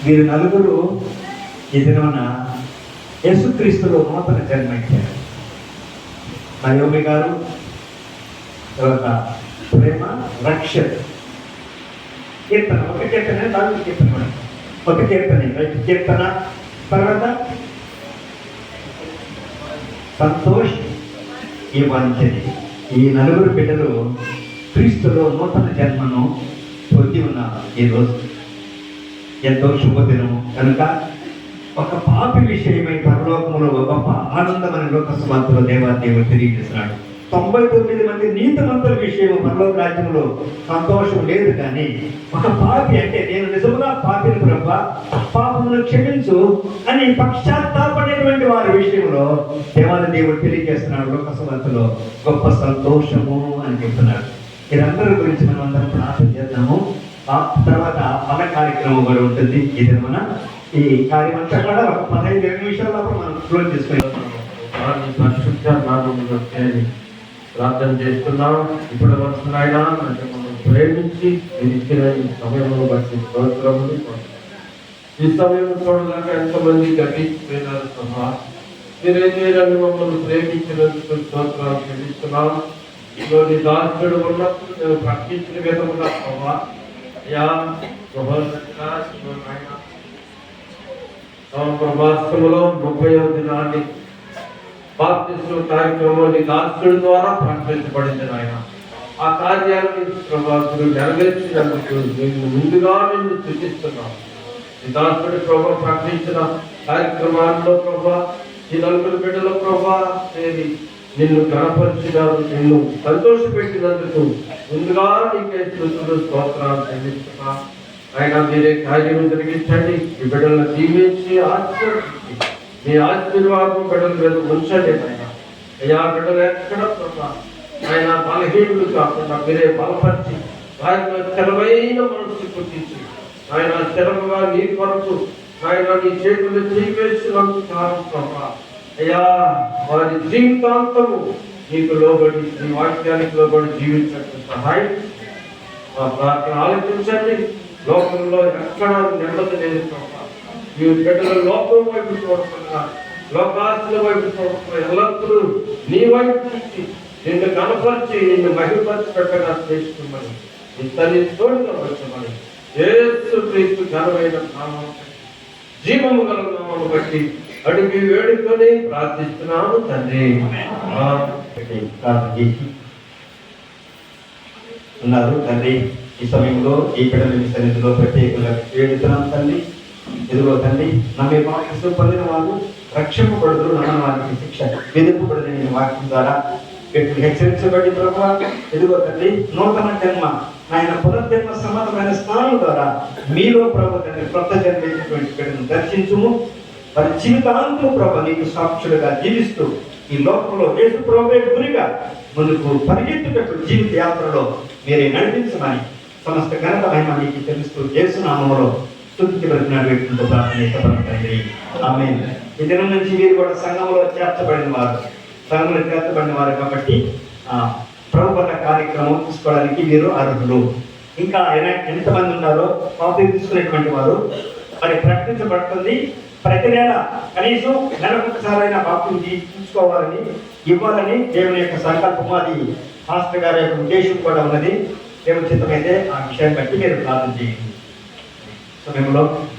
వీరు నలుగురు ఈ దినమున యేసుక్రీస్తులో నూతన జన్మ ఇచ్చారు. నయోమి గారు, తర్వాత ప్రేమ, రక్షణ, కీర్తన, ఒక కీర్తన, నాలుగు కీర్తన, ఒక కీర్తన, రైతు కీర్తన, తర్వాత సంతోష్, ఈ వంచని. ఈ నలుగురు బిడ్డలు క్రీస్తులో నూతన జన్మను పొంది ఉన్నారు. ఈరోజు ఎంతో శుభదినం కనుక ఒక పాపి విషయమై పరలోకములో గొప్ప ఆనందమైన లోకస్వార్థలో దేవాదేవుడు తెలియజేస్తున్నాడు. 99 మంది నీతిమంతుల విషయం పరలోక రాజ్యంలో సంతోషం లేదు. కానీ ఒక పాపి అంటే నేను నిజముగా పాపిని ప్రభువా, పాపమును క్షమించు అని పశ్చాత్తాపడేటువంటి వారి విషయంలో దేవాదేవుడు తెలియజేస్తున్నాడు. లోకస్వార్థలో గొప్ప సంతోషము అని చెప్తున్నాడు. వీరందరి గురించి మనం అందరం ప్రార్థన చేద్దాము. ఆ తర్వాత మన కార్యక్రమం కూడా ఉంటుంది. ఇది మన ఈ కార్యం అంతా కూడా ఒక 15-20 నిమిషాల్లో మనం క్లోజ్ చేసుకుంటాం. ప్రార్థన చేస్తున్నాం. ఇప్పుడు వస్తున్నాయినా అంటే మనం ప్రేమించి మీరు ఇచ్చిన ఈ సమయంలో బట్టి స్తోత్రములు. ఈ సమయం చూడలేక ఎంతమంది గతించిపోయినారు సభ. మీరేం చేయాలని మమ్మల్ని ప్రేమించినందుకు స్తోత్రాలు చెల్లిస్తున్నాం. ఈరోజు దాసుడు ఉన్నప్పుడు మేము ప్రకటించిన విధముగా సభ ప్రభాసములో 30వ దినాన్ని బాప్తిస్మ కార్యక్రమాన్ని దాసుడి ద్వారా ప్రకటించబడింది. ఆయన ఆ కార్యాన్ని ప్రభాసుడు నెరవేర్చినందుకు నేను ముందుగా నిన్ను సూచిస్తున్నాను. ఈ దాసుడి ప్రభా ప్రకటించిన కార్యక్రమాల్లో ప్రభా ఈ నలుగురు బిడ్డల ప్రభా నిన్ను కనపరిచినారు, నిన్ను సంతోషపెట్టినందుకు ముందుగా నీకే స్తుతులు స్తోత్రాలు చెల్లిస్తున్నా. ఆయన మీరే కార్యం జరిగించండి. ఈ బిడ్డలను దీవించి ఆశీర్వదించి మీ ఆశీర్వాదం బిడ్డల మీద ఉంచండి. అయ్యా బిడ్డలు ఎక్కడ ఆయన బలహీనులు కాకుండా మీరే బలపరిచి ఆయన స్థిరమైన మనసు పుట్టించి ఆయన స్థిరముగా నీ కొరకు ఆయన నీ చేతులు చేసినందుకు కారణం అయ్యా వారి జీవితాంతము నీకు లోబడి నీ వాక్యానికి లోబడి జీవించడానికి సహాయం మా ప్రార్థన ఆలోచించండి. లోకంలో ఎక్కడ నెమ్మది లేదు. ఈ బిడ్డల లోకం వైపు చూడకుండా లోకాస్తుల వైపు చూడకుండా ఎల్లప్పుడూ నీ వైపు చూసి నిన్ను కనపరిచి నిన్ను మహిమపరిచి పెట్టగా చేసుకున్నాను. నీ తల్లి తోడుగా వచ్చమని యేసు క్రీస్తు ఘనమైన నామం జీవము గల నామమును బట్టి అడిగి వేడుకొని ప్రార్థిస్తున్నాను తండ్రి. ప్రార్థన చేసి ఉన్నారు. తండ్రి ఈ సమయంలో ఈ బిడ్డల సన్నిధిలో ప్రత్యేకంగా వేడుతున్నాం తండ్రి. ఎదుగో తండ్రి నమ్మే వాక్యం పొందిన వారు రక్షింపబడుదురు, నమ్మని వారికి శిక్ష విధింపబడదు. నేను వాక్యం ద్వారా హెచ్చరించబడి ప్రభావ ఎదుగో తండ్రి నూతన జన్మ ఆయన పునర్జన్మ సమానమైన స్నానం ద్వారా మీలో ప్రభు తండ్రి కొత్త జన్మించినటువంటి బిడ్డను దర్శించుము. వారి జీవితాంతం ప్రభు నీకు సాక్షులుగా జీవిస్తూ ఈ లోకంలో యేసు ప్రభువే గురిగా ముందుకు పరిగెత్తుటకు జీవిత యాత్రలో మీరే నడిపించమని సమస్త ఘనత మహిమ నీకు తెలుస్తూ యేసు నామములో స్తుతించబడుతున్నాడు. వ్యక్తులతో ప్రార్థన. ఆమేన్. ఈ దినం నుంచి వీరు కూడా సంఘంలో చేర్చబడిన వారు కాబట్టి ప్రభు కార్యక్రమం తీసుకోవడానికి వీరు అర్హులు. ఇంకా ఎంతమంది ఉన్నారో బాప్తిసం తీసుకునేటువంటి వారు మరి ప్రకటించబడుతుంది. ప్రతి నెల కనీసం నెలకొకసారైనా బాప్తిసం తీసుకోవాలని ఇవ్వాలని దేవుని యొక్క సంకల్పము. అది పాస్టర్ గారి యొక్క ఉద్దేశం కూడా ఉన్నది. దేవుని చిత్తమైతే ఆ విషయాన్ని బట్టి మీరు ప్రార్థన చేయండి. సమయంలో